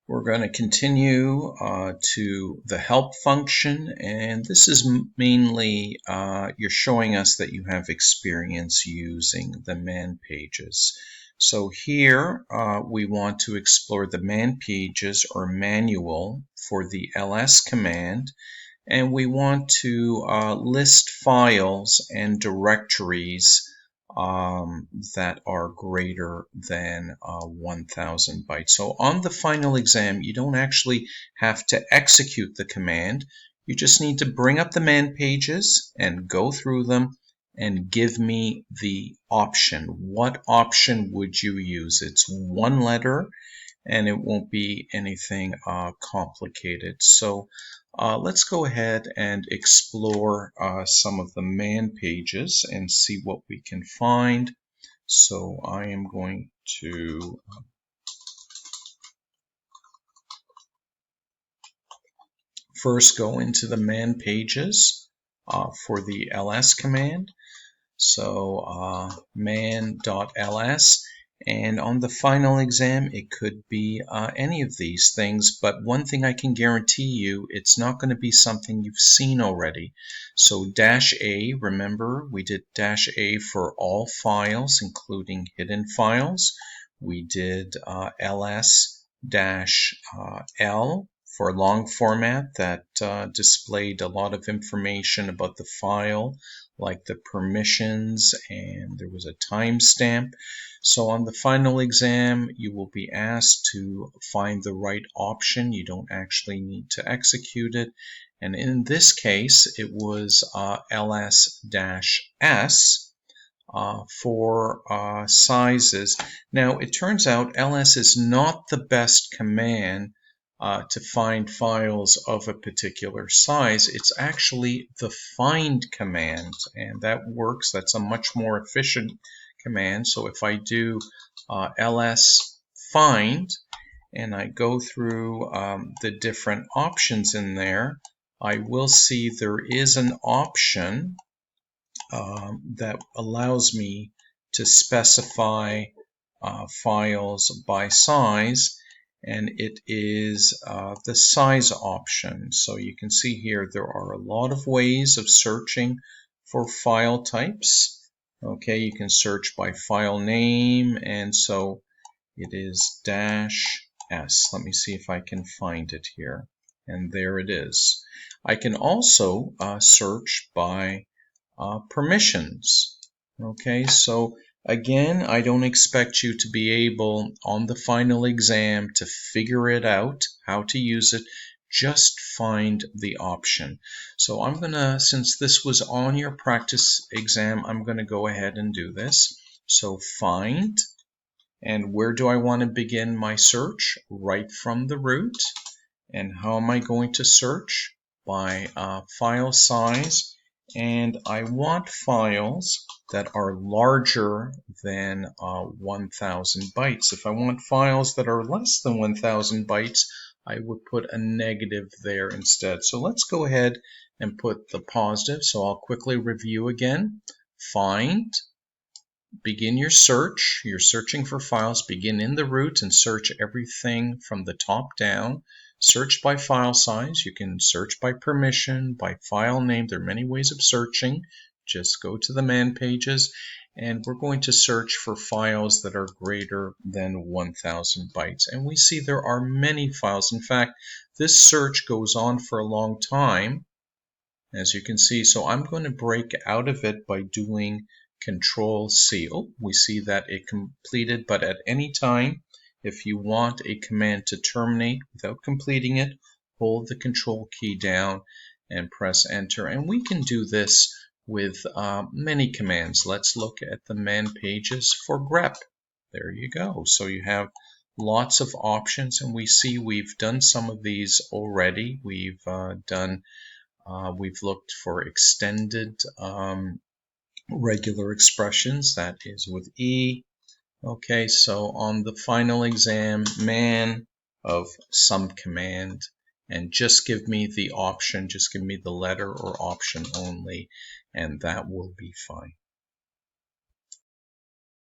We're going to continue to the help function, and this is mainly you're showing us that you have experience using the man pages. So here we want to explore the man pages or manual for the ls command, and we want to list files and directories that are greater than 1000 bytes. So on the final exam, you don't actually have to execute the command. You just need to bring up the man pages and go through them and give me the option. What option would you use? It's one letter and it won't be anything complicated. So let's go ahead and explore some of the man pages and see what we can find. So I am going to first go into the man pages for the ls command. So man.ls. And on the final exam, it could be any of these things, but one thing I can guarantee you, it's not going to be something you've seen already. So -A, remember we did -A for all files, including hidden files. We did ls-l for long format that displayed a lot of information about the file, like the permissions, and there was a timestamp. So on the final exam, you will be asked to find the right option. You don't actually need to execute it. And in this case, it was ls-s for sizes. Now, it turns out ls is not the best command to find files of a particular size. It's actually the find command, and that works. That's a much more efficient command. So if I do ls find and I go through the different options in there, I will see there is an option that allows me to specify files by size, and it is the size option. So you can see here there are a lot of ways of searching for file types. Okay, you can search by file name, and so it is -s. Let me see if I can find it here, and there it is. I can also search by permissions. Okay, so again, I don't expect you to be able on the final exam to figure it out, how to use it. Just find the option. So I'm gonna, since this was on your practice exam, I'm gonna go ahead and do this. So find, and where do I want to begin my search? Right from the root. And how am I going to search? By file size. And I want files that are larger than 1000 bytes. If I want files that are less than 1000 bytes, I would put a negative there instead. So let's go ahead and put the positive. So I'll quickly review again. Find, begin your search. You're searching for files. Begin in the root and search everything from the top down. Search by file size. You can search by permission, by file name. There are many ways of searching. Just go to the man pages, and we're going to search for files that are greater than 1000 bytes. And we see there are many files. In fact, this search goes on for a long time, as you can see. So I'm going to break out of it by doing Control-C. Oh, we see that it completed, but at any time, if you want a command to terminate without completing it, hold the Control key down and press Enter. And we can do this with many commands. Let's look at the man pages for grep. There you go. So you have lots of options, and we see we've done some of these already. We've looked for extended regular expressions, that is with E. Okay, so on the final exam, man of some command, and just give me the option, just give me the letter or option only, and that will be fine.